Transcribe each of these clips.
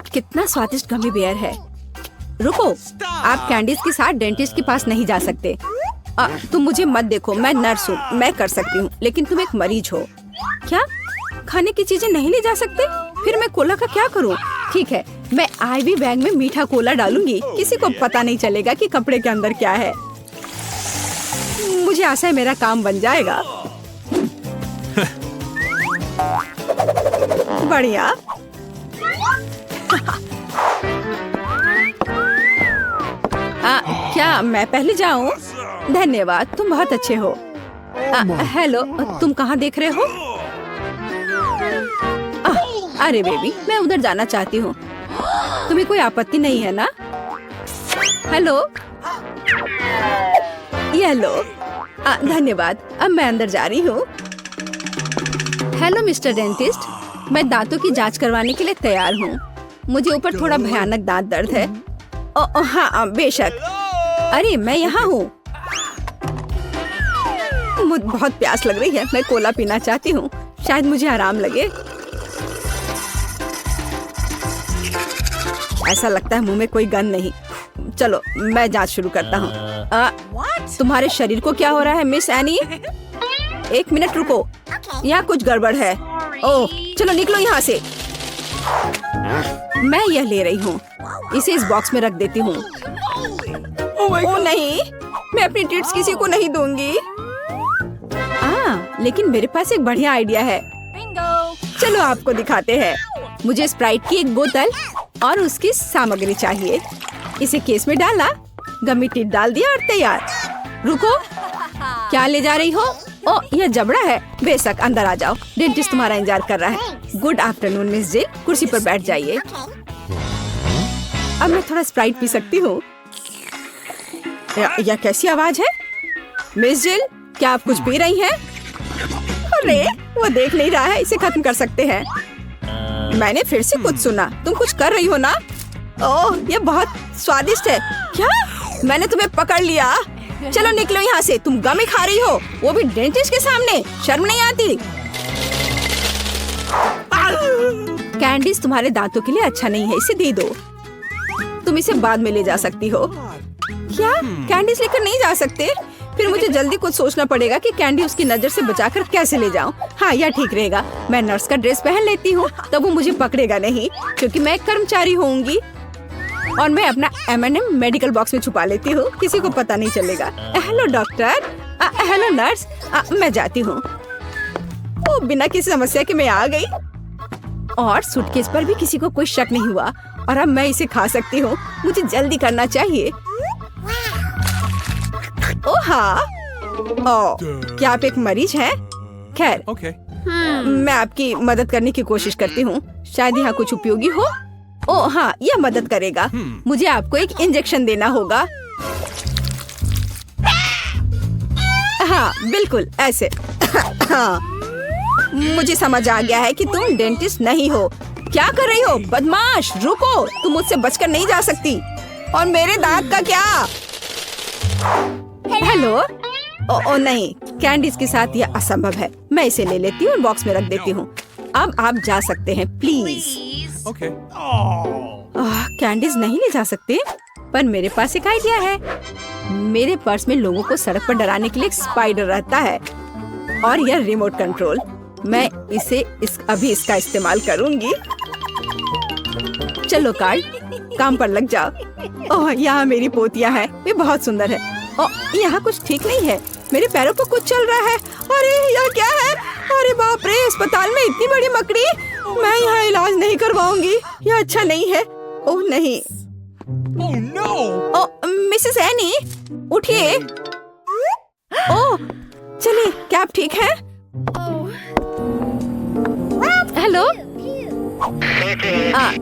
कितना स्वादिष्ट gummy bear है। रुको, आप कैंडीज के साथ डेंटिस्ट के पास नहीं जा सकते। तुम मुझे मत देखो, मैं नर्स हूँ, मैं कर सकती हूँ, लेकिन तुम एक मरीज हो। क्या खाने की चीजें नहीं ले जा सकते? फिर मैं कोला का क्या करूँ? ठीक है, मैं आईवी बैग में मीठा कोला डालूंगी, किसी को पता नहीं चलेगा कि कपड़े के अंदर क्या है। मुझे आशा है मेरा काम बन जाएगा। बढ़िया। क्या मैं पहले जाऊं? धन्यवाद, तुम बहुत अच्छे हो। हेलो, तुम कहाँ देख रहे हो? अरे बेबी, मैं उधर जाना चाहती हूँ। तुम्हें कोई आपत्ति नहीं है ना? हेलो, ये लो। धन्यवाद, अब मैं अंदर जा रही हूँ। हेलो मिस्टर डेंटिस्ट, मैं दांतों की जांच करवाने के लिए तैयार हूँ। मुझे ऊपर थोड़ा भयानक दांत दर्द है। हाँ बेशक। अरे मैं यहाँ हूँ। मुझे बहुत प्यास लग रही है, मैं कोला पीना चाहती हूँ, शायद मुझे आराम लगे। ऐसा लगता है मुंह में कोई गंध नहीं। चलो मैं जांच शुरू करता हूँ। तुम्हारे शरीर को क्या हो रहा है मिस एनी? एक मिनट रुको, यहाँ कुछ गड़बड़ है। ओह चलो निकलो यहाँ से। मैं यह ले रही हूँ, इसे इस बॉक्स में रख देती हूँ। ओह नहीं, मैं अपनी ट्रीट्स किसी को नहीं दूंगी। लेकिन मेरे पास एक बढ़िया आइडिया है। चलो आपको दिखाते हैं। मुझे स्प्राइट की एक बोतल और उसकी सामग्री चाहिए। इसे केस में डाला, गमी टिप डाल दिया और तैयार। रुको, क्या ले जा रही हो? ओह यह जबड़ा है। बेशक, अंदर आ जाओ, डेंटिस्ट तुम्हारा इंतजार कर रहा है। गुड आफ्टरनून मिस जिल, कुर्सी पर बैठ जाइए। अब मैं थोड़ा स्प्राइट पी सकती हूँ। यह कैसी आवाज है? मिस जिल, क्या आप कुछ पी रही हैं? अरे वो देख नहीं रहा है, इसे खत्म कर सकते हैं। मैंने फिर से कुछ सुना, तुम कुछ कर रही हो ना? ओह ये बहुत स्वादिष्ट है। क्या? मैंने तुम्हें पकड़ लिया। चलो निकलो यहाँ से, तुम गमी खा रही हो, वो भी डेंटिस्ट के सामने। शर्म नहीं आती? कैंडीज तुम्हारे दांतों के लिए अच्छा नहीं है, इसे दे दो। तुम इसे बाद में ले जा सकती हो। क्या कैंडीज लेकर नहीं जा सकते? फिर मुझे जल्दी कुछ सोचना पड़ेगा कि कैंडी उसकी नजर से बचाकर कैसे ले जाऊं। हाँ यह ठीक रहेगा, मैं नर्स का ड्रेस पहन लेती हूँ, तब वो मुझे पकड़ेगा नहीं, क्योंकि मैं एक कर्मचारी होंगी। और मैं अपना M&M मेडिकल बॉक्स में छुपा लेती हूँ, किसी को पता नहीं चलेगा। हेलो डॉक्टर, हेलो नर्स, मैं जाती हूँ। ओ बिना किसी समस्या के मैं आ गई, और सूटकेस पर भी किसी को कोई शक नहीं हुआ, और अब मैं इसे खा सकती हूँ। मुझे जल्दी करना चाहिए। ओ हाँ, क्या आप एक मरीज हैं? खैर, मैं आपकी मदद करने की कोशिश करती हूँ, शायद यहाँ कुछ उपयोगी हो। ओ हाँ, यह मदद करेगा। मुझे आपको एक इंजेक्शन देना होगा। हाँ बिल्कुल ऐसे। हाँ, मुझे समझ आ गया है कि तुम डेंटिस्ट नहीं हो। क्या कर रही हो बदमाश? रुको, तुम मुझसे बचकर नहीं जा सकती। और मेरे दांत का क्या? हेलो। ओ नहीं, कैंडीज के साथ यह असंभव है। मैं इसे ले लेती हूँ और बॉक्स में रख देती हूँ। अब आप जा सकते हैं प्लीज। कैंडीज नहीं ले जा सकते, पर मेरे पास एक आइडिया है। मेरे पर्स में लोगों को सड़क पर डराने के लिए एक स्पाइडर रहता है, और यह रिमोट कंट्रोल। मैं अभी इसका इस्तेमाल करूंगी। चलो कार्ड, काम पर लग जाओ। ओह यहाँ मेरी पोतियाँ हैं, वे बहुत सुंदर है। यहाँ कुछ ठीक नहीं है, मेरे पैरों पर कुछ चल रहा है। अरे यह क्या है? अरे बाप रे, अस्पताल में इतनी बड़ी मकड़ी। मैं यहाँ इलाज नहीं करवाऊंगी, यह अच्छा नहीं है। ओह नहीं। Oh no! ओह मिसेस एनी, उठिए। ओह चलिए, क्या आप ठीक हैं? हेलो,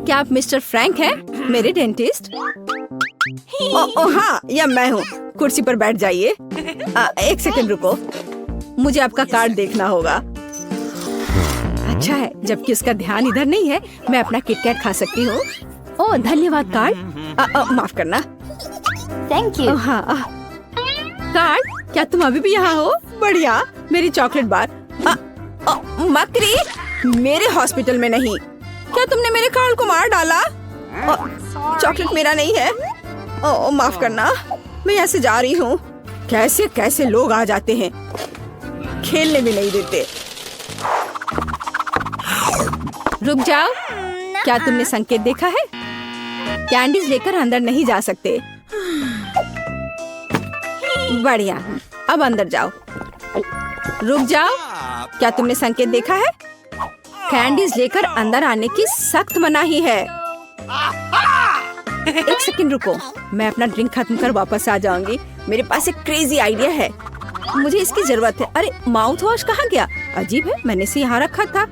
क्या आप मिस्टर फ्रैंक हैं, मेरे डेंटिस्ट? ओह हाँ, यह मैं हूँ। कुर्सी पर बैठ जाइए। एक सेकंड रुको, मुझे आपका कार्ड देखना होगा। अच्छा है, जबकि उसका ध्यान इधर नहीं है, मैं अपना किटकैट खा सकती हूँ। ओह धन्यवाद कार्ड। माफ करना। Thank you. हाँ कार्ड, क्या तुम अभी भी यहाँ हो? बढ़िया, मेरी चॉकलेट बार। मकड़ी, मेरे हॉस्पिटल में नहीं। क्या तुमने मेरे कार्ड को मार डाला? चॉकलेट मेरा नहीं है। ओ माफ करना, मैं यहाँ से जा रही हूँ। कैसे कैसे लोग आ जाते हैं, खेलने भी नहीं देते। रुक जाओ, क्या तुमने संकेत देखा है? कैंडीज लेकर अंदर नहीं जा सकते। बढ़िया, अब अंदर जाओ। रुक जाओ, क्या तुमने संकेत देखा है? कैंडीज लेकर अंदर आने की सख्त मनाही है। एक सेकंड रुको, मैं अपना ड्रिंक खत्म कर वापस आ जाऊंगी। मेरे पास एक क्रेजी आइडिया है, मुझे इसकी जरूरत है। अरे माउथ वॉश कहाँ गया? अजीब है, मैंने इसे यहाँ रखा था।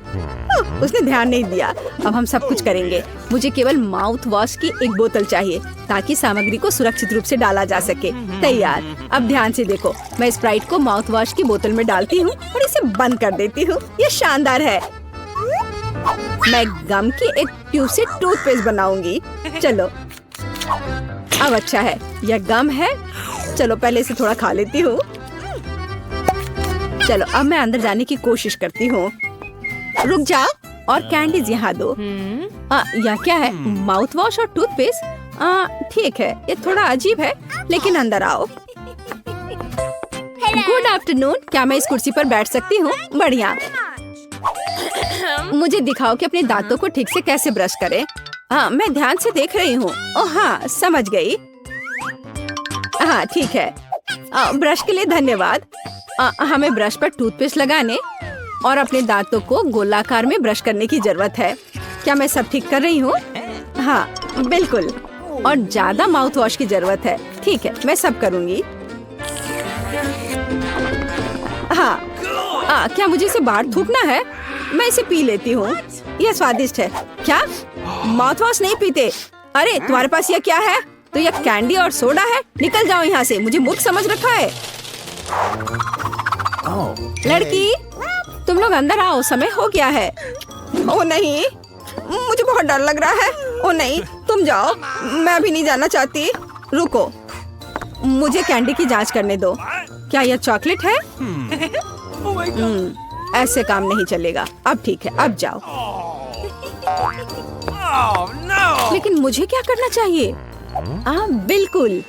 उसने ध्यान नहीं दिया। अब हम सब कुछ करेंगे। मुझे केवल माउथ वॉश की एक बोतल चाहिए ताकि सामग्री को सुरक्षित रूप से डाला जा सके। तैयार। अब ध्यान से देखो, मैं स्प्राइट को माउथ वॉश की बोतल में डालती हूँ और इसे बंद कर देती हूँ। ये शानदार है। मैं गम की एक ट्यूब से टूथपेस्ट बनाऊंगी। चलो, अब अच्छा है, यह गम है। चलो पहले इसे थोड़ा खा लेती हूँ। चलो अब मैं अंदर जाने की कोशिश करती हूँ। रुक जाओ और कैंडीज यहाँ दो। यह क्या है? माउथ वॉश और टूथपेस्ट। ठीक है, ये थोड़ा अजीब है, लेकिन अंदर आओ। गुड आफ्टरनून, क्या मैं इस कुर्सी पर बैठ सकती हूँ? बढ़िया। मुझे दिखाओ कि अपने दांतों को ठीक से कैसे ब्रश करें। हाँ, मैं ध्यान से देख रही हूँ। ओह हाँ, समझ गई। हाँ ठीक है, ब्रश के लिए धन्यवाद। हमें ब्रश पर टूथपेस्ट लगाने और अपने दांतों को गोलाकार में ब्रश करने की जरूरत है। क्या मैं सब ठीक कर रही हूँ? हाँ बिल्कुल, और ज्यादा माउथ वॉश की जरूरत है। ठीक है, मैं सब करूँगी। हाँ, क्या मुझे इसे बाहर थूकना है? मैं इसे पी लेती हूँ, यह स्वादिष्ट है। क्या माउथ वॉश नहीं पीते? अरे तुम्हारे पास यह क्या है? तो यह कैंडी और सोडा है। निकल जाओ यहाँ से, मुझे मूर्ख समझ रखा है। लड़की, तुम लोग अंदर आओ, समय हो गया है। ओ नहीं, मुझे बहुत डर लग रहा है। ओ नहीं, तुम जाओ, मैं अभी नहीं जाना चाहती। रुको, मुझे कैंडी की जांच करने दो। क्या यह चॉकलेट है? ऐसे काम नहीं चलेगा। अब ठीक है, अब जाओ। लेकिन मुझे क्या करना चाहिए? बिल्कुल,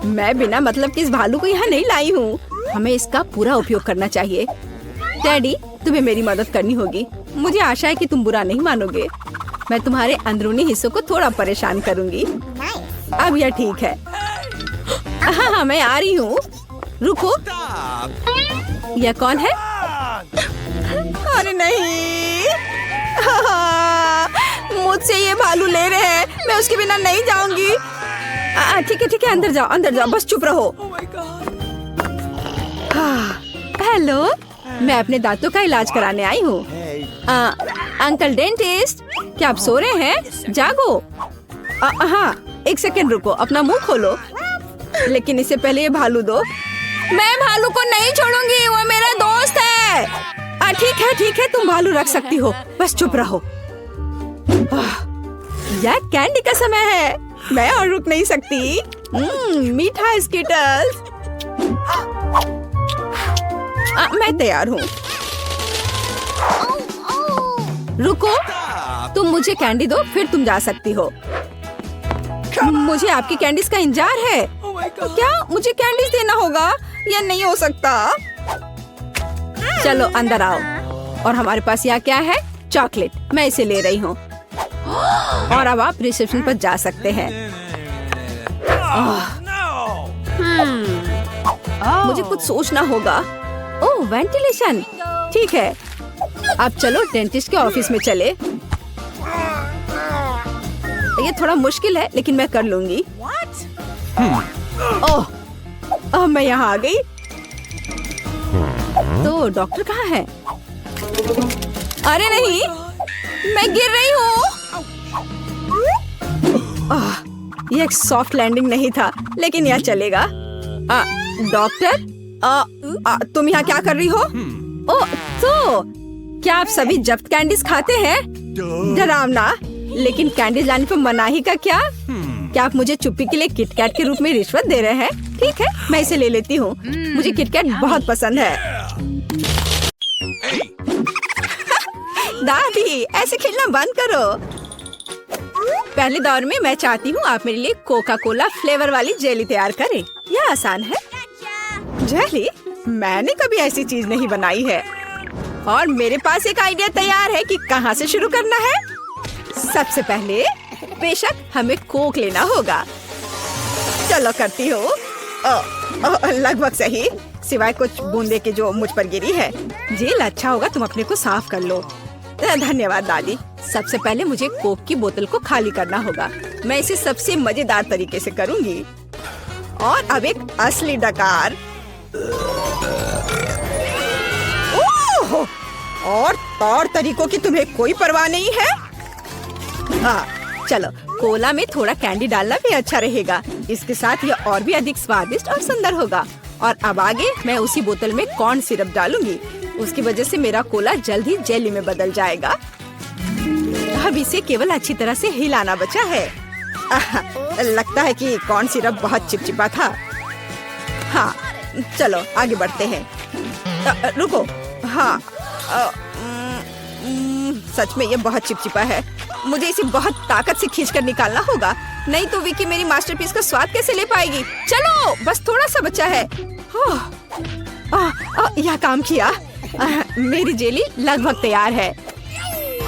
मैं बिना मतलब के इस भालू को यहाँ नहीं लाई हूँ। हमें इसका पूरा उपयोग करना चाहिए। डैडी, तुम्हें मेरी मदद करनी होगी। मुझे आशा है कि तुम बुरा नहीं मानोगे। मैं तुम्हारे अंदरूनी हिस्सों को थोड़ा परेशान करूँगी। अब यह ठीक है। हाँ, मैं आ रही हूँ। रुको, यह कौन है? अरे नहीं, मुझसे ये भालू ले रहे हैं। मैं उसके बिना नहीं जाऊंगी। ठीक है, अंदर जाओ, बस चुप रहो। हेलो, मैं अपने दांतों का इलाज कराने आई हूँ। अंकल डेंटिस्ट, क्या आप सो रहे हैं? जागो। हाँ, एक सेकंड रुको, अपना मुंह खोलो। लेकिन इससे पहले ये भालू दो। मैं भालू को नहीं छोड़ूंगी, वो मेरा दोस्त है। ठीक है, तुम भालू रख सकती हो, बस चुप रहो। यह कैंडी का समय है, मैं और रुक नहीं सकती। मीठा स्किटल्स। मैं तैयार हूँ। रुको, तुम मुझे कैंडी दो, फिर तुम जा सकती हो। मुझे आपकी कैंडीज का इंतजार है। क्या मुझे कैंडीज देना होगा? यह नहीं हो सकता। चलो अंदर आओ। और हमारे पास यहाँ क्या है? चॉकलेट। मैं इसे ले रही हूँ। और अब आप रिसेप्शन पर जा सकते हैं। मुझे कुछ सोचना होगा। ओह, वेंटिलेशन। ठीक है, अब चलो डेंटिस्ट के ऑफिस में चले। ये थोड़ा मुश्किल है, लेकिन मैं कर लूंगी। ओह, मैं यहाँ आ गई। तो डॉक्टर कहाँ है? अरे नहीं, मैं गिर रही हूँ। यह एक सॉफ्ट लैंडिंग नहीं था, लेकिन यह चलेगा। डॉक्टर, तुम यहाँ क्या कर रही हो? ओह, तो क्या आप सभी जब्त कैंडीज खाते हैं? डरावना। लेकिन कैंडीज लाने पर मनाही का क्या? क्या आप मुझे चुप्पी के लिए किटकैट के रूप में रिश्वत दे रहे हैं? ठीक है, मैं इसे ले लेती हूँ। मुझे किटकैट बहुत पसंद है। दादी, ऐसे खेलना बंद करो। पहले दौर में मैं चाहती हूँ आप मेरे लिए कोका कोला फ्लेवर वाली जेली तैयार करें। यह आसान है। जेली? मैंने कभी ऐसी चीज नहीं बनाई है। और मेरे पास एक आइडिया तैयार है कि कहाँ से शुरू करना है। सबसे पहले बेशक हमें कोक लेना होगा। चलो करती हूँ। लगभग सही, सिवाय कुछ बूंदे के जो मुझ पर गिरी है। जेल अच्छा होगा तुम अपने को साफ कर लो। धन्यवाद दादी। सबसे पहले मुझे कोक की बोतल को खाली करना होगा। मैं इसे सबसे मजेदार तरीके से करूंगी। और अब एक असली डकार। ओह! और तौर तरीकों की तुम्हें कोई परवाह नहीं है? चलो कोला में थोड़ा कैंडी डालना भी अच्छा रहेगा। इसके साथ यह और भी अधिक स्वादिष्ट और सुंदर होगा। और अब आगे मैं उसी बोतल में कॉर्न सिरप डालूंगी। उसकी वजह से मेरा कोला जल्द ही जेली में बदल जाएगा। अब इसे केवल अच्छी तरह से हिलाना बचा है। लगता है कि कॉर्न सिरप बहुत चिपचिपा था। हाँ, चलो आगे बढ़ते हैं। रुको। हाँ, सच में ये बहुत चिपचिपा है। मुझे इसे बहुत ताकत से खींचकर निकालना होगा, नहीं तो विकी मेरी मास्टरपीस का स्वाद कैसे ले पाएगी। चलो, बस थोड़ा सा बचा है। यह काम किया। मेरी जेली लगभग तैयार है।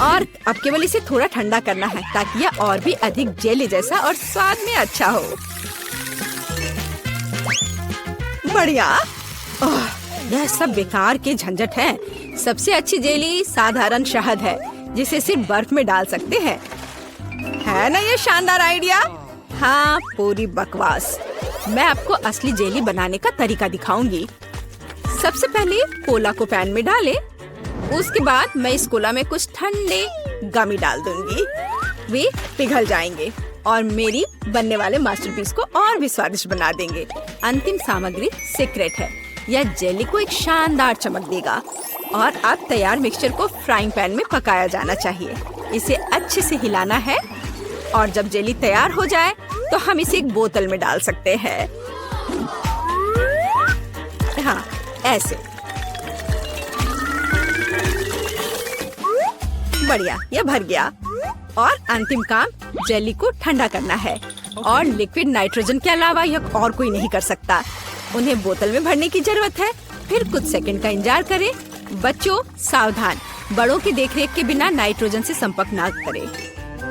और अब केवल इसे थोड़ा ठंडा करना है ताकि यह और भी अधिक जेली जैसा और स्वाद में अच्छा हो। बढ़िया। यह सब बेकार के झंझट है। सबसे अच्छी जेली साधारण शहद है जिसे सिर्फ बर्फ में डाल सकते हैं। है ना ये शानदार आइडिया? हाँ, पूरी बकवास। मैं आपको असली जेली बनाने का तरीका दिखाऊंगी। सबसे पहले कोला को पैन में डालें। उसके बाद मैं इस कोला में कुछ ठंडे गमी डाल दूंगी। वे पिघल जाएंगे और मेरी बनने वाले मास्टरपीस को और भी स्वादिष्ट बना देंगे। अंतिम सामग्री सीक्रेट है। यह जेली को एक शानदार चमक देगा। और अब तैयार मिक्सचर को फ्राइंग पैन में पकाया जाना चाहिए। इसे अच्छे से हिलाना है और जब जेली तैयार हो जाए तो हम इसे एक बोतल में डाल सकते हैं। हाँ, ऐसे। बढ़िया, यह भर गया। और अंतिम काम जेली को ठंडा करना है। और लिक्विड नाइट्रोजन के अलावा यह और कोई नहीं कर सकता। उन्हें बोतल में भरने की जरूरत है। फिर कुछ सेकंड का इंतजार करें। बच्चों सावधान, बड़ों की देखरेख के बिना नाइट्रोजन से संपर्क ना करें।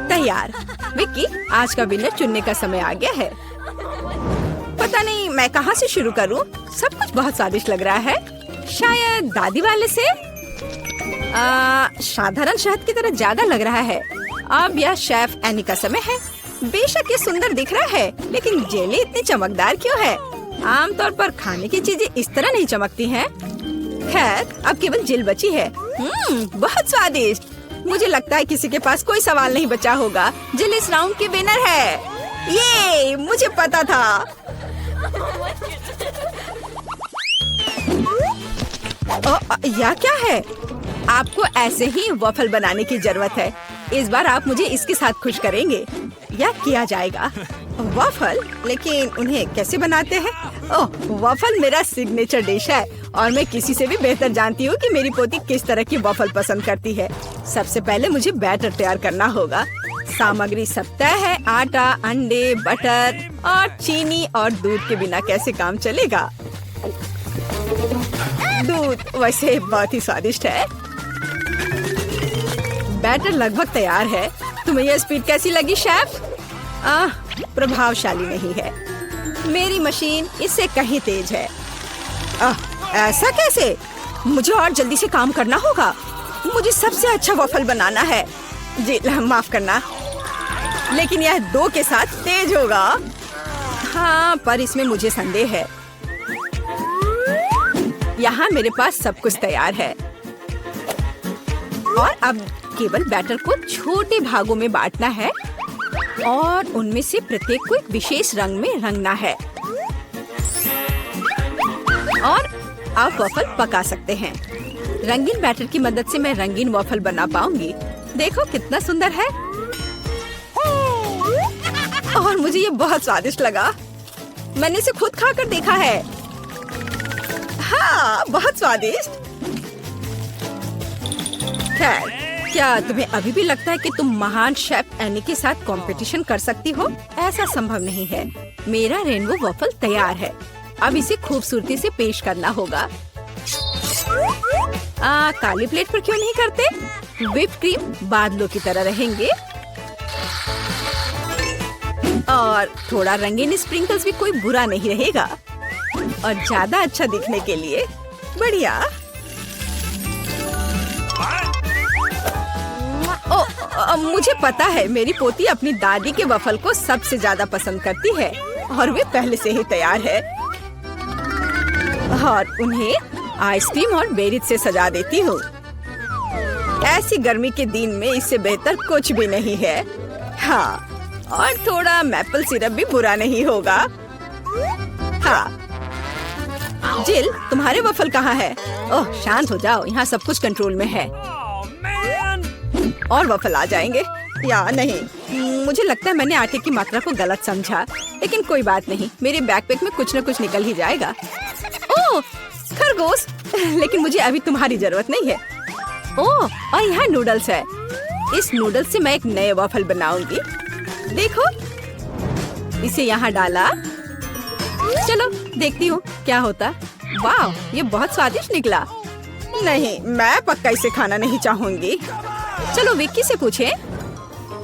तैयार। विक्की, आज का विनर चुनने का समय आ गया है। पता नहीं मैं कहाँ से शुरू करूँ। सब कुछ बहुत स्वादिष्ट लग रहा है। शायद दादी वाले से। साधारण शहद की तरह ज्यादा लग रहा है। अब यह शेफ एनी का समय है। बेशक ये सुंदर दिख रहा है, लेकिन जेली इतनी चमकदार क्यों है? आमतौर पर खाने की चीजें इस तरह नहीं चमकती हैं। खैर, अब केवल जेल बची है। बहुत स्वादिष्ट। मुझे लगता है किसी के पास कोई सवाल नहीं बचा होगा। जेल इस राउंड की विनर है। ये मुझे पता था। यह क्या है? आपको ऐसे ही वॉफल बनाने की जरूरत है। इस बार आप मुझे इसके साथ खुश करेंगे। यह किया जाएगा। वॉफल? लेकिन उन्हें कैसे बनाते हैं? ओह, वॉफल मेरा सिग्नेचर डिश है और मैं किसी से भी बेहतर जानती हूँ कि मेरी पोती किस तरह की वॉफल पसंद करती है। सबसे पहले मुझे बैटर तैयार करना होगा। सामग्री सब तय है। आटा, अंडे, बटर और चीनी और दूध के बिना कैसे काम चलेगा? दूध वैसे बहुत ही स्वादिष्ट है। बैटर लगभग तैयार है। तुम्हें यह स्पीड कैसी लगी शेफ? प्रभावशाली नहीं है। मेरी मशीन इससे कहीं तेज है। ऐसा कैसे? मुझे और जल्दी से काम करना होगा। मुझे सबसे अच्छा वॉफल बनाना है। जी माफ करना, लेकिन यह 2 के साथ तेज होगा। हाँ, पर इसमें मुझे संदेह है। यहाँ मेरे पास सब कुछ तैयार है और अब केवल बैटर को छोटे भागों में बांटना है और उनमें से प्रत्येक को एक विशेष रंग में रंगना है और आप वॉफल पका सकते हैं। रंगीन बैटर की मदद से मैं रंगीन वॉफल बना पाऊंगी। देखो कितना सुंदर है और मुझे ये बहुत स्वादिष्ट लगा। मैंने इसे खुद खाकर देखा है। हाँ, बहुत स्वादिष्ट। खैर, क्या तुम्हें अभी भी लगता है कि तुम महान शेफ एनी के साथ कंपटीशन कर सकती हो? ऐसा संभव नहीं है। मेरा रेनबो वॉफल तैयार है। अब इसे खूबसूरती से पेश करना होगा। काली प्लेट पर क्यों नहीं करते? व्हिप क्रीम बादलों की तरह रहेंगे और थोड़ा रंगीन स्प्रिंकल्स भी कोई बुरा नहीं रहेगा और ज्यादा अच्छा दिखने के लिए बढ़िया। मुझे पता है मेरी पोती अपनी दादी के वफल को सबसे ज्यादा पसंद करती है और वे पहले से ही तैयार है और उन्हें आइसक्रीम और बेरीज से सजा देती हूँ। ऐसी गर्मी के दिन में इससे बेहतर कुछ भी नहीं है। हाँ, और थोड़ा मैपल सिरप भी बुरा नहीं होगा। हाँ, जिल, तुम्हारे वफल कहाँ है? ओह, शांत हो जाओ, यहाँ सब कुछ कंट्रोल में है। और वफल आ जाएंगे या नहीं? मुझे लगता है मैंने आटे की मात्रा को गलत समझा, लेकिन कोई बात नहीं, मेरे बैकपैक में कुछ न कुछ निकल ही जाएगा। ओह, खरगोश, लेकिन मुझे अभी तुम्हारी जरूरत नहीं है। ओह, और यहाँ नूडल्स है। इस नूडल्स से मैं एक नए वफल बनाऊंगी। देखो, इसे यहाँ डाला। चलो देखती हूँ क्या होता। वाह, ये बहुत स्वादिष्ट निकला। नहीं, मैं पक्का इसे खाना नहीं चाहूंगी। चलो विक्की से पूछें।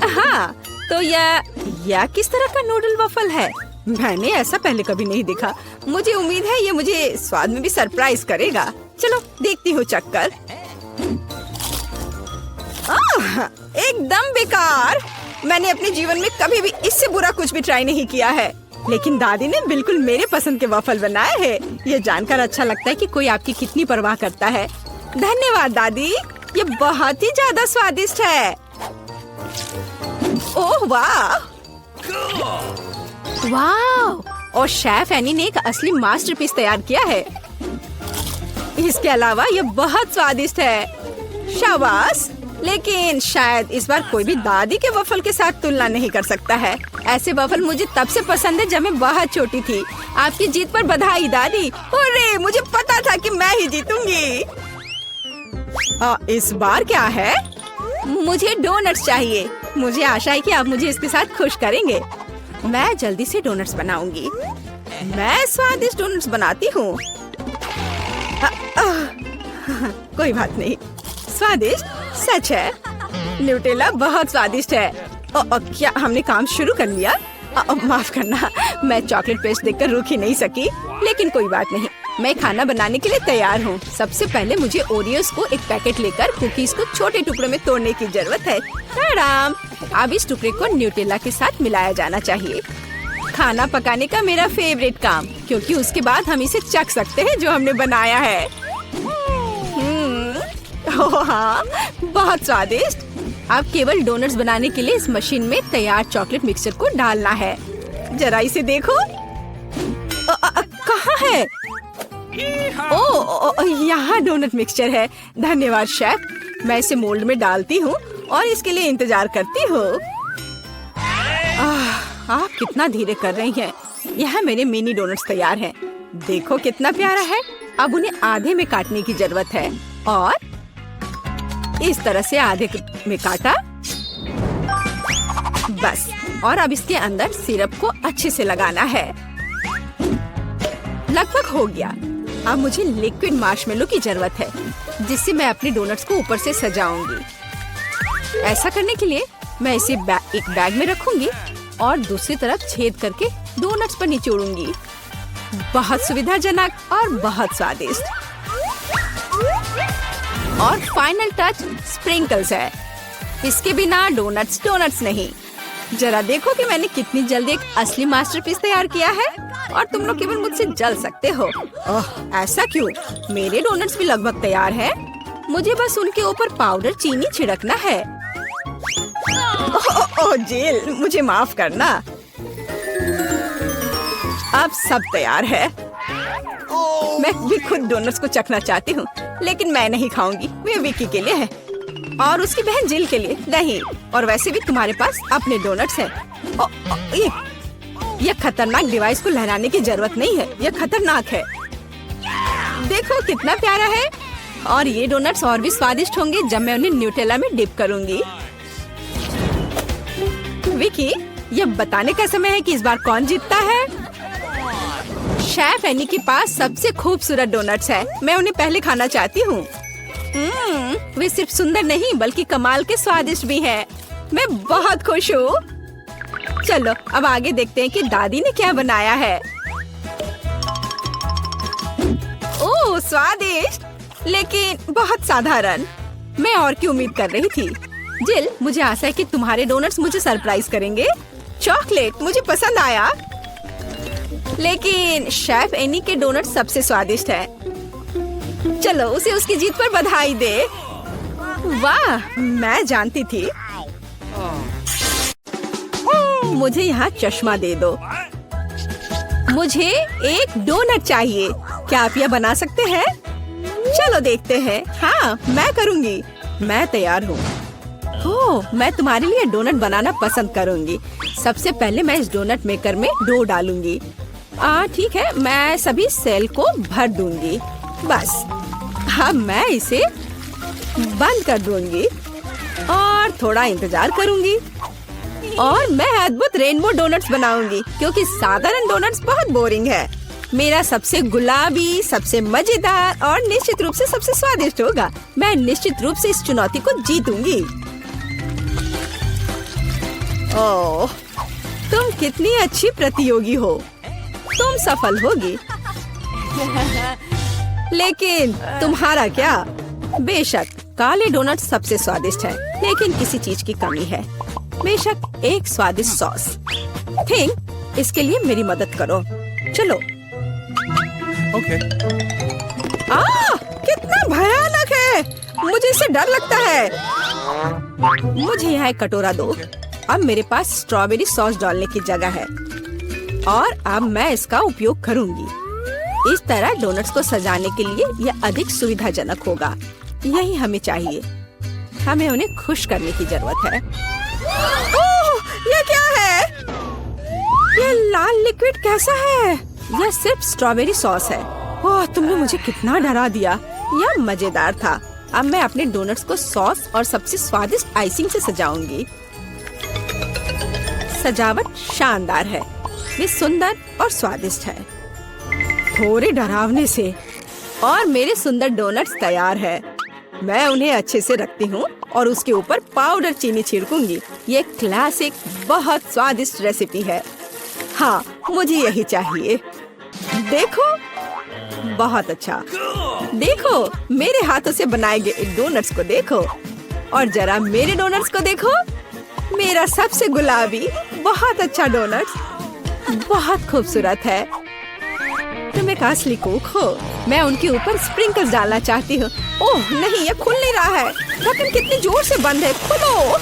हाँ, तो यह किस तरह का नूडल वफल है? मैंने ऐसा पहले कभी नहीं देखा। मुझे उम्मीद है ये मुझे स्वाद में भी सरप्राइज करेगा। चलो देखती हूँ चक्कर। एकदम बेकार। मैंने अपने जीवन में कभी भी इससे बुरा कुछ भी ट्राई नहीं किया है, लेकिन दादी ने बिल्कुल मेरे पसंद के वफल बनाए हैं। ये जानकर अच्छा लगता है कि कोई आपकी कितनी परवाह करता है। धन्यवाद दादी, ये बहुत ही ज्यादा स्वादिष्ट है। ओह वाह, वाह! और शेफ एनी ने एक असली मास्टरपीस तैयार किया है। इसके अलावा ये बहुत स्वादिष्ट है। शाबाश! लेकिन शायद इस बार कोई भी दादी के वफल के साथ तुलना नहीं कर सकता है। ऐसे वफल मुझे तब से पसंद है जब मैं बहुत छोटी थी। आपकी जीत पर बधाई दादी। अरे, मुझे पता था कि मैं ही जीतूंगी। इस बार क्या है? मुझे डोनट्स चाहिए। मुझे आशा है कि आप मुझे इसके साथ खुश करेंगे। मैं जल्दी से डोनट्स बनाऊंगी। मैं स्वादिष्ट डोनट्स बनाती हूँ। कोई बात नहीं, स्वादिष्ट सच है। न्यूटेला बहुत स्वादिष्ट है। क्या हमने काम शुरू कर लिया? माफ करना, मैं चॉकलेट पेस्ट देखकर रुक ही नहीं सकी, लेकिन कोई बात नहीं, मैं खाना बनाने के लिए तैयार हूँ। सबसे पहले मुझे ओरियोस को एक पैकेट लेकर कुकीज को छोटे टुकड़ों में तोड़ने की जरूरत है। आराम। अब इस टुकड़े को न्यूटेला के साथ मिलाया जाना चाहिए। खाना पकाने का मेरा फेवरेट काम, क्योंकि उसके बाद हम इसे चख सकते हैं जो हमने बनाया है। ओह हाँ, बहुत स्वादिष्ट। अब केवल डोनट्स बनाने के लिए इस मशीन में तैयार चॉकलेट मिक्सचर को डालना है। जरा इसे देखो। कहाँ है? ओह, यहाँ डोनट मिक्सचर है। धन्यवाद शेफ। मैं इसे मोल्ड में डालती हूँ और इसके लिए इंतजार करती हूँ। आप कितना धीरे कर रही हैं। यहाँ मेरे मिनी डोनट्स तैयार हैं। देखो कितना प्यारा है। अब उन्हें आधे में काटने की जरूरत है और इस तरह से आधे में काटा। बस, और अब इसके अंदर सिरप को अच्छे से लगाना है। लगभग हो गया। अब मुझे लिक्विड मार्शमेलो की जरूरत है, जिससे मैं अपने डोनट्स को ऊपर से सजाऊंगी। ऐसा करने के लिए मैं इसे एक बैग में रखूंगी और दूसरी तरफ छेद करके डोनट्स पर निचोड़ूंगी। बहुत सुविधाजनक और बहुत स्वादिष्ट। और फाइनल टच स्प्रिंकल्स है। इसके बिना डोनट्स डोनट्स नहीं। जरा देखो कि मैंने कितनी जल्दी एक असली मास्टरपीस तैयार किया है और तुम लोग केवल मुझसे जल सकते हो। ओह, ऐसा क्यों? मेरे डोनट्स भी लगभग तैयार हैं। मुझे बस उनके ऊपर पाउडर चीनी छिड़कना है। ओह जेल, मुझे माफ करना। अब सब तैयार है। मैं भी खुद डोनट्स को चखना चाहती हूँ, लेकिन मैं नहीं खाऊंगी। वे विक्की के लिए है और उसकी बहन जिल के लिए नहीं। और वैसे भी तुम्हारे पास अपने डोनट्स हैं। ये खतरनाक डिवाइस को लहराने की जरूरत नहीं है। यह खतरनाक है। देखो कितना प्यारा है। और ये डोनट्स और भी स्वादिष्ट होंगे जब मैं उन्हें न्यूटेला में डिप करूंगी। विकी, ये बताने का समय है कि इस बार कौन जीतता है। शेफ एनी के पास सबसे खूबसूरत डोनट्स है। मैं उन्हें पहले खाना चाहती हूँ। वे सिर्फ सुंदर नहीं बल्कि कमाल के स्वादिष्ट भी हैं। मैं बहुत खुश हूँ। चलो अब आगे देखते हैं कि दादी ने क्या बनाया है। ओह स्वादिष्ट, लेकिन बहुत साधारण। मैं और की उम्मीद कर रही थी। जिल, मुझे आशा है कि तुम्हारे डोनट्स मुझे सरप्राइज करेंगे। चॉकलेट मुझे पसंद आया, लेकिन शेफ एनी के डोनट सबसे स्वादिष्ट है। चलो उसे उसकी जीत पर बधाई दे। वाह, मैं जानती थी। मुझे यहाँ चश्मा दे दो। मुझे एक डोनट चाहिए। क्या आप यह बना सकते हैं? चलो देखते हैं। हाँ, मैं करूँगी। मैं तैयार हूँ। ओह, मैं तुम्हारे लिए डोनट बनाना पसंद करूँगी। सबसे पहले मैं इस डोनट मेकर में डो डालूंगी। ठीक है, मैं सभी सेल को भर दूंगी। बस अब मैं इसे बंद कर दूंगी और थोड़ा इंतजार करूंगी। और मैं अद्भुत रेनबो डोनट्स बनाऊंगी, क्योंकि साधारण डोनट्स बहुत बोरिंग है। मेरा सबसे गुलाबी, सबसे मजेदार और निश्चित रूप से सबसे स्वादिष्ट होगा। मैं निश्चित रूप से इस चुनौती को जीतूंगी। ओह, तुम कितनी अच्छी प्रतियोगी हो। तुम सफल होगी। लेकिन तुम्हारा क्या? बेशक काले डोनट सबसे स्वादिष्ट है, लेकिन किसी चीज की कमी है। बेशक एक स्वादिष्ट सॉस। थिंक, इसके लिए मेरी मदद करो। चलो। Okay. कितना भयानक है। मुझे इससे डर लगता है। मुझे यहाँ एक कटोरा दो। अब मेरे पास स्ट्रॉबेरी सॉस डालने की जगह है और अब मैं इसका उपयोग करूंगी। इस तरह डोनट्स को सजाने के लिए यह अधिक सुविधाजनक होगा। यही हमें चाहिए। हमें उन्हें खुश करने की जरूरत है। ओह, ये क्या है? ये लाल लिक्विड कैसा है? यह सिर्फ स्ट्रॉबेरी सॉस है। ओह, तुमने मुझे कितना डरा दिया। यह मजेदार था। अब मैं अपने डोनट्स को सॉस और सबसे स्वादिष्ट आइसिंग से सजाऊंगी। सजावट शानदार है। वे सुंदर और स्वादिष्ट है। थोड़े डरावने से। और मेरे सुंदर डोनट्स तैयार है। मैं उन्हें अच्छे से रखती हूँ और उसके ऊपर पाउडर चीनी छिड़कूंगी। ये क्लासिक बहुत स्वादिष्ट रेसिपी है। हाँ, मुझे यही चाहिए। देखो, बहुत अच्छा। देखो, मेरे हाथों से बनाए गए डोनट्स को देखो। और जरा मेरे डोनट्स को देखो। मेरा सबसे गुलाबी बहुत अच्छा डोनट्स बहुत खूबसूरत है। तुम एक असली कुक हो। मैं उनके ऊपर स्प्रिंकल्स डालना चाहती हूँ। ओह नहीं, ये खुल नहीं रहा है। ढक्कन कितनी जोर से बंद है। खोलो।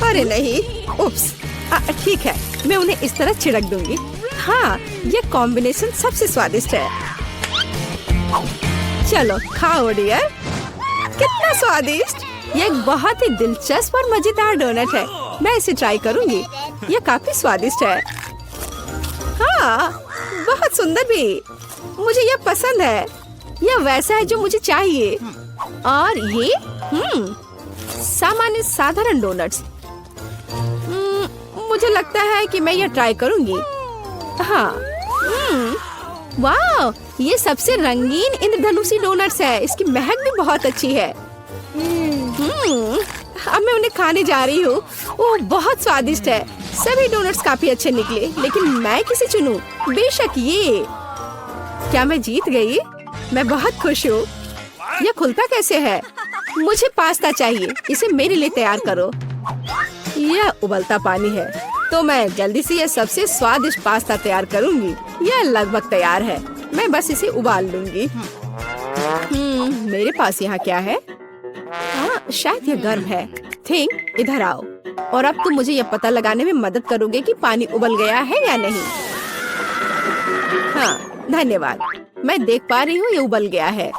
अरे नहीं, उप्स। ठीक है, मैं उन्हें इस तरह छिड़क दूंगी। हाँ, ये कॉम्बिनेशन सबसे स्वादिष्ट है। चलो खाओ डियर। कितना स्वादिष्ट। ये एक बहुत ही दिलचस्प और मजेदार डोनट है। मैं इसे ट्राई करूंगी। ये काफी स्वादिष्ट है। हाँ, बहुत सुंदर भी। मुझे यह पसंद है। यह वैसा है जो मुझे चाहिए। और ये सामान्य साधारण डोनट्स। मुझे लगता है कि मैं यह ट्राई करूंगी। हाँ, वाह, ये सबसे रंगीन इंद्रधनुषी डोनट्स है। इसकी महक भी बहुत अच्छी है। अब मैं उन्हें खाने जा रही हूँ। ओह, बहुत स्वादिष्ट है। सभी डोनट्स काफी अच्छे निकले, लेकिन मैं किसे चुनूं? बेशक ये। क्या मैं जीत गई? मैं बहुत खुश हूँ। यह खुलता कैसे है? मुझे पास्ता चाहिए। इसे मेरे लिए तैयार करो। यह उबलता पानी है, तो मैं जल्दी से यह सबसे स्वादिष्ट पास्ता तैयार करूंगी। यह लगभग तैयार है। मैं बस इसे उबाल लूंगी। मेरे पास यहाँ क्या है? हाँ, शायद यह गर्म है। थिंक, इधर आओ। और अब तुम मुझे यह पता लगाने में मदद करोगे कि पानी उबल गया है या नहीं। हाँ, धन्यवाद। मैं देख पा रही हूँ ये उबल गया है।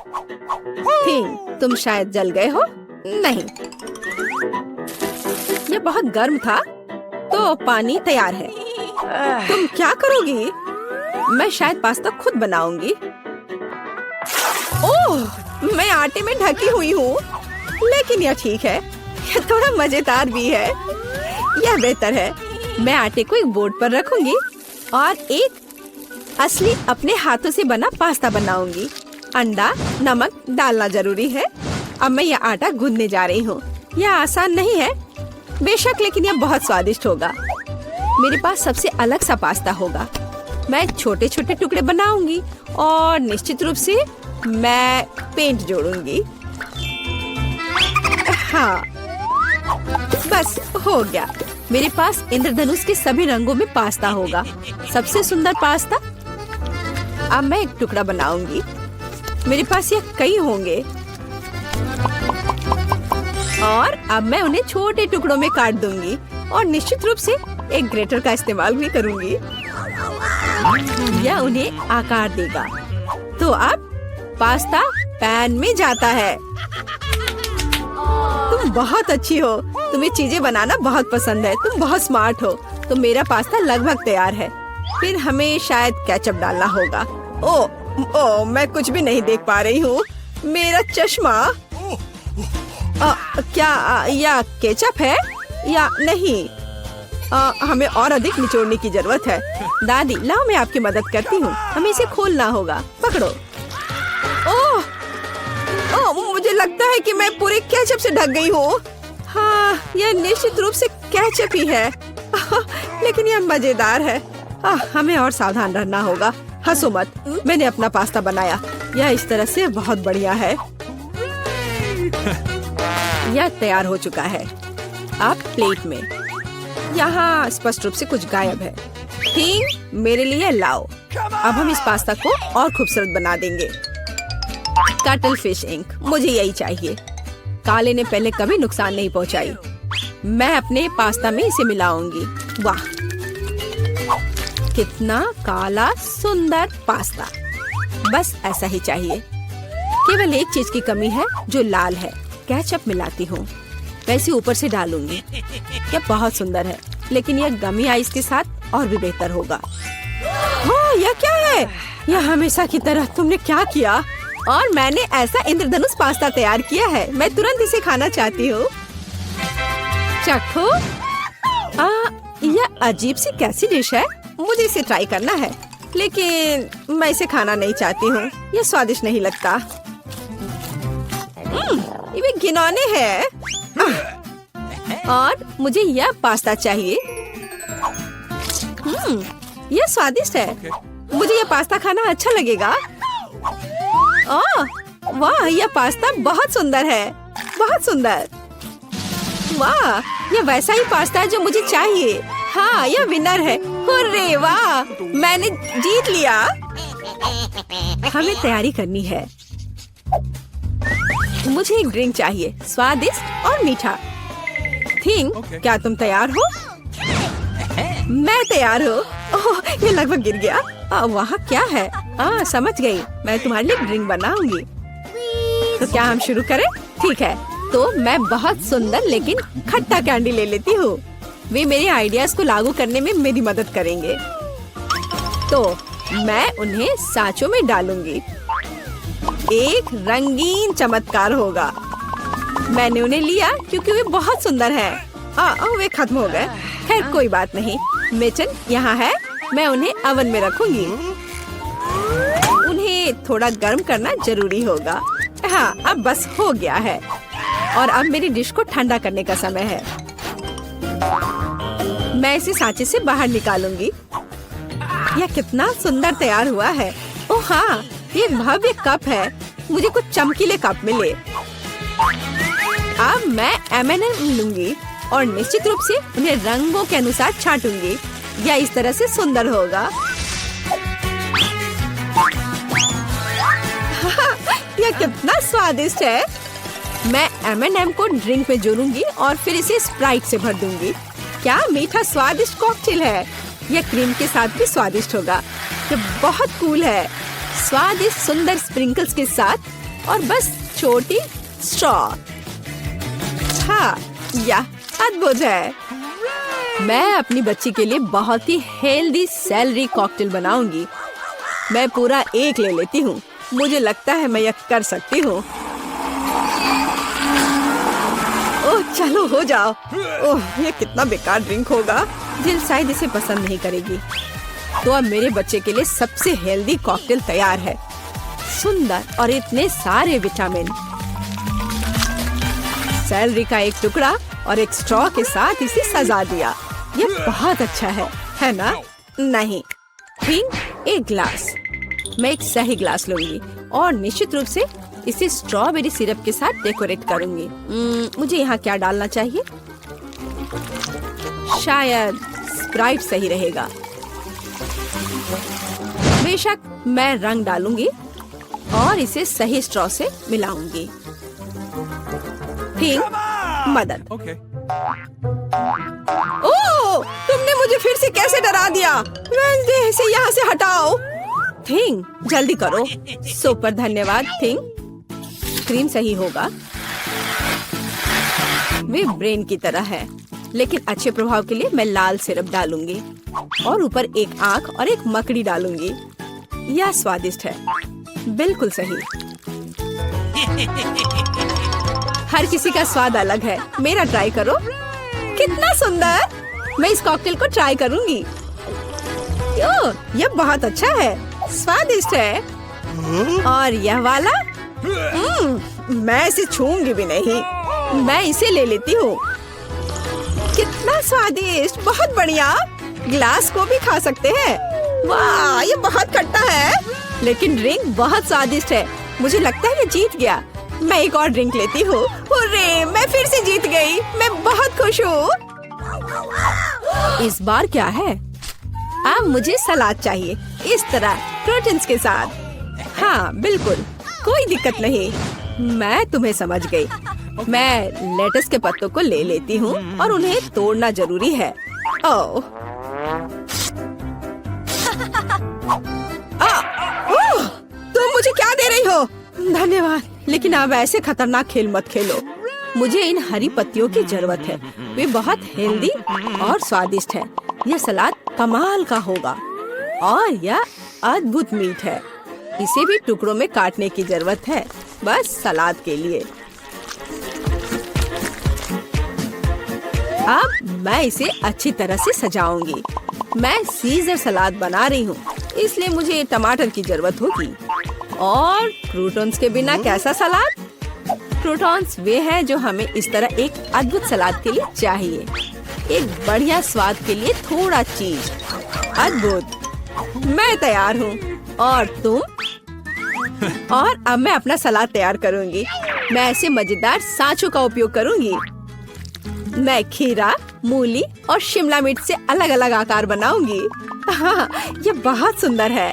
थिंक, तुम शायद जल गए हो। नहीं, ये बहुत गर्म था, तो पानी तैयार है। तुम क्या करोगी? मैं शायद पास्ता खुद बनाऊंगी। ओह, मैं आटे में ढकी हुई हूँ, लेकिन यह ठीक है, यह थोड़ा मजेदार भी है। यह बेहतर है। मैं आटे को एक बोर्ड पर रखूंगी और एक असली अपने हाथों से बना पास्ता बनाऊंगी। अंडा, नमक डालना जरूरी है। अब मैं यह आटा गूंदने जा रही हूँ। यह आसान नहीं है बेशक, लेकिन यह बहुत स्वादिष्ट होगा। मेरे पास सबसे अलग सा पास्ता होगा। मैं छोटे छोटे टुकड़े बनाऊंगी और निश्चित रूप से मैं पेंट जोड़ूंगी। हाँ, बस हो गया। मेरे पास इंद्रधनुष के सभी रंगों में पास्ता होगा। सबसे सुंदर पास्ता। अब मैं एक टुकड़ा बनाऊंगी। मेरे पास ये कई होंगे और अब मैं उन्हें छोटे टुकड़ों में काट दूंगी और निश्चित रूप से एक ग्रेटर का इस्तेमाल भी करूंगी। यह उन्हें आकार देगा। तो अब पास्ता पैन में जाता है। तुम बहुत अच्छी हो। तुम्हें चीजें बनाना बहुत पसंद है। तुम बहुत स्मार्ट हो। तो मेरा पास्ता लगभग तैयार है। फिर हमें शायद केचप डालना होगा। ओ, मैं कुछ भी नहीं देख पा रही हूँ। मेरा चश्मा। क्या यह केचप है या नहीं? हमें और अधिक निचोड़ने की जरूरत है। दादी, लाओ मैं आपकी मदद करती हूँ। हमें इसे खोलना होगा। पकड़ो। ओह, मुझे लगता है कि मैं पूरे केचप से ढक गई हूँ। हाँ, यह निश्चित रूप से केचप ही है। लेकिन यह मजेदार है। हमें और सावधान रहना होगा। हंसो मत। मैंने अपना पास्ता बनाया। यह इस तरह से बहुत बढ़िया है। यह तैयार हो चुका है। अब प्लेट में। यहाँ स्पष्ट रूप से कुछ गायब है। ठीक, मेरे लिए लाओ। अब हम इस पास्ता को और खूबसूरत बना देंगे। कटल फिश इंक, मुझे यही चाहिए। काले ने पहले कभी नुकसान नहीं पहुंचाई। मैं अपने पास्ता में इसे मिलाऊंगी। वाह, कितना काला सुंदर पास्ता। बस ऐसा ही चाहिए। केवल एक चीज की कमी है जो लाल है। केचप मिलाती हूँ। वैसे ऊपर से डालूंगी। यह बहुत सुंदर है, लेकिन यह गमी आइस के साथ और भी बेहतर होगा। हाँ, यह क्या है? यह हमेशा की तरह तुमने क्या किया? और मैंने ऐसा इंद्रधनुष पास्ता तैयार किया है। मैं तुरंत इसे खाना चाहती हूँ। चखो। यह अजीब सी कैसी डिश है? मुझे इसे ट्राई करना है, लेकिन मैं इसे खाना नहीं चाहती हूँ। यह स्वादिष्ट नहीं लगता। ये घिनौने है। और मुझे यह पास्ता चाहिए। यह स्वादिष्ट है। मुझे यह पास्ता खाना अच्छा लगेगा। वाह, यह पास्ता बहुत सुंदर है। बहुत सुंदर। वाह, यह वैसा ही पास्ता है जो मुझे चाहिए। हाँ, यह विनर है। हुर्रे, वाह, मैंने जीत लिया। हमें तैयारी करनी है। मुझे एक ड्रिंक चाहिए, स्वादिष्ट और मीठा। क्या तुम तैयार हो? मैं तैयार हूँ। ओह, ये लगभग गिर गया। वहाँ क्या है? समझ गई। मैं तुम्हारे लिए ड्रिंक बनाऊंगी। तो क्या हम शुरू करें? ठीक है। तो मैं बहुत सुंदर लेकिन खट्टा कैंडी ले लेती हूँ। वे मेरे आइडियाज को लागू करने में मेरी मदद करेंगे। तो मैं उन्हें सांचों में डालूंगी। एक रंगीन चमत्कार होगा। मैंने उन्हें लिया क्योंकि वे बहुत सुंदर हैं। वे खत्म हो गए। खैर, कोई बात नहीं। मिचन यहाँ है। मैं उन्हें ओवन में रखूंगी। उन्हें थोड़ा गर्म करना जरूरी होगा। हाँ, अब बस हो गया है। और अब मेरी डिश को ठंडा करने का समय है। मैं इसे सांचे से बाहर निकालूंगी। यह कितना सुंदर तैयार हुआ है। ओह हाँ, ये भव्य कप है। मुझे कुछ चमकीले कप मिले। अब मैं M&M लूंगी और निश्चित रूप से उन्हें रंगों के अनुसार छांटूंगी। यह इस तरह से सुंदर होगा। यह कितना स्वादिष्ट है। मैं M&M को ड्रिंक में जोड़ूंगी और फिर इसे स्प्राइट से भर दूंगी। क्या मीठा स्वादिष्ट कॉकटेल है। यह क्रीम के साथ भी स्वादिष्ट होगा। यह बहुत कूल है। स्वादिष्ट सुंदर स्प्रिंकल्स के साथ और बस छोटी स्ट्रॉ। हाँ, यह अद्भुत है। मैं अपनी बच्ची के लिए बहुत ही हेल्दी सेलरी कॉकटेल बनाऊंगी। मैं पूरा एक ले लेती हूँ। मुझे लगता है मैं यह कर सकती हूँ। ओह चलो हो जाओ। ओह ये कितना बेकार ड्रिंक होगा। जिल शायद इसे पसंद नहीं करेगी। तो अब मेरे बच्चे के लिए सबसे हेल्दी कॉकटेल तैयार है। सुंदर और इतने सारे विटामिन। सेलरी का एक टुकड़ा और एक स्ट्रॉ के साथ इसे सजा दिया। ये बहुत अच्छा है ना? नहीं, थिंग एक ग्लास। मैं एक सही ग्लास लूंगी और निश्चित रूप से इसे स्ट्रॉबेरी सिरप के साथ डेकोरेट करूंगी। मुझे यहाँ क्या डालना चाहिए? शायद स्प्राइट सही रहेगा। बेशक मैं रंग डालूंगी और इसे सही स्ट्रॉ से मिलाऊंगी। थिंग मदद। Okay. ओह, तुमने मुझे फिर से कैसे डरा दिया? वेंसडे इसे यहाँ से हटाओ। थिंग जल्दी करो। सुपर धन्यवाद थिंग। क्रीम सही होगा। वे ब्रेन की तरह है, लेकिन अच्छे प्रभाव के लिए मैं लाल सिरप डालूंगी और ऊपर एक आंख और एक मकड़ी डालूंगी। यह स्वादिष्ट है, बिल्कुल सही। हर किसी का स्वाद अलग है। मेरा ट्राई करो। कितना सुंदर। मैं इस कॉकटेल को ट्राई करूंगी। यह बहुत अच्छा है, स्वादिष्ट है। और यह वाला मैं इसे छूंगी भी नहीं। मैं इसे ले लेती हूँ। कितना स्वादिष्ट, बहुत बढ़िया। ग्लास को भी खा सकते हैं। वाह ये बहुत खट्टा है, लेकिन ड्रिंक बहुत स्वादिष्ट है। मुझे लगता है ये जीत गया। मैं एक और ड्रिंक लेती हूँ। हुर्रे, मैं फिर से जीत गई। मैं बहुत खुश हूँ। इस बार क्या है? अब मुझे सलाद चाहिए, इस तरह प्रोटीन्स के साथ। हाँ बिल्कुल, कोई दिक्कत नहीं। मैं तुम्हें समझ गई। मैं लेटस के पत्तों को ले लेती हूँ और उन्हें तोड़ना जरूरी है। ओह तुम मुझे क्या दे रही हो? धन्यवाद, लेकिन अब ऐसे खतरनाक खेल मत खेलो। मुझे इन हरी पत्तियों की जरूरत है। वे बहुत हेल्दी और स्वादिष्ट है। यह सलाद कमाल का होगा और यह अद्भुत मीठ है। इसे भी टुकड़ों में काटने की जरूरत है, बस सलाद के लिए। अब मैं इसे अच्छी तरह से सजाऊंगी। मैं सीजर सलाद बना रही हूँ, इसलिए मुझे टमाटर की जरूरत होगी। और क्रूटॉन्स के बिना कैसा सलाद? क्रूटॉन्स वे हैं जो हमें इस तरह एक अद्भुत सलाद के लिए चाहिए। एक बढ़िया स्वाद के लिए थोड़ा चीज। अद्भुत। मैं तैयार हूँ। और तुम? और अब मैं अपना सलाद तैयार करूँगी। मैं ऐसे मजेदार सांचों का उपयोग करूँगी। मैं खीरा, मूली और शिमला मिर्च से अलग अलग आकार बनाऊंगी। हाँ, ये बहुत सुंदर है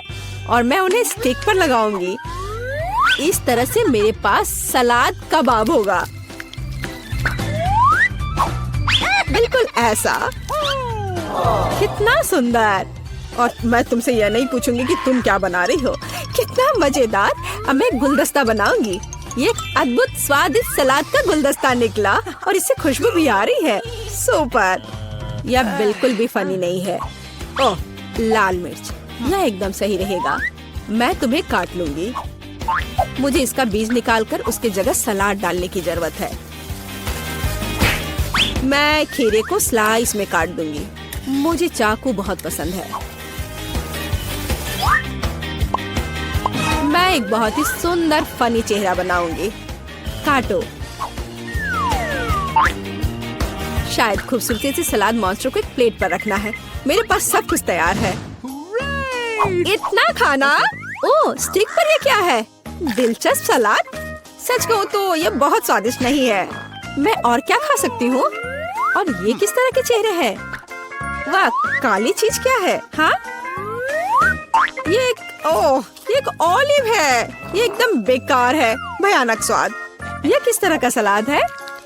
और मैं उन्हें स्टिक पर लगाऊंगी। इस तरह से मेरे पास सलाद कबाब होगा। बिल्कुल ऐसा। कितना सुंदर। और मैं तुमसे यह नहीं पूछूंगी कि तुम क्या बना रही हो। कितना मजेदार। अब मैं गुलदस्ता बनाऊंगी। ये एक अद्भुत स्वादिष्ट सलाद का गुलदस्ता निकला और इससे खुशबू भी आ रही है। सुपर। यह बिल्कुल भी फनी नहीं है। ओह, लाल मिर्च, यह एकदम सही रहेगा। मैं तुम्हें काट लूंगी। मुझे इसका बीज निकालकर उसके जगह सलाद डालने की जरूरत है। मैं खीरे को स्लाइस में काट दूंगी। मुझे चाकू बहुत पसंद है। मैं एक बहुत ही सुंदर फनी चेहरा बनाऊंगी। काटो। शायद खूबसूरती से सलाद मॉन्स्टर को एक प्लेट पर रखना है। मेरे पास सब कुछ तैयार है। इतना खाना? ओह, स्टिक पर ये क्या है? दिलचस्प सलाद। सच कहूँ तो ये बहुत स्वादिष्ट नहीं है। मैं और क्या खा सकती हूँ? और ये किस तरह के चेहरे हैं? वाह, काली चीज क्या है? हाँ, ये एक ऑलिव है। ये एकदम बेकार है, भयानक स्वाद। ये किस तरह का सलाद है?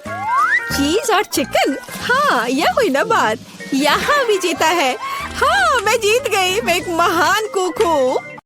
चीज और चिकन। हाँ, यह हुई ना बात। यहाँ भी जीता है। हाँ, मैं जीत गई। मैं एक महान कुक हूँ।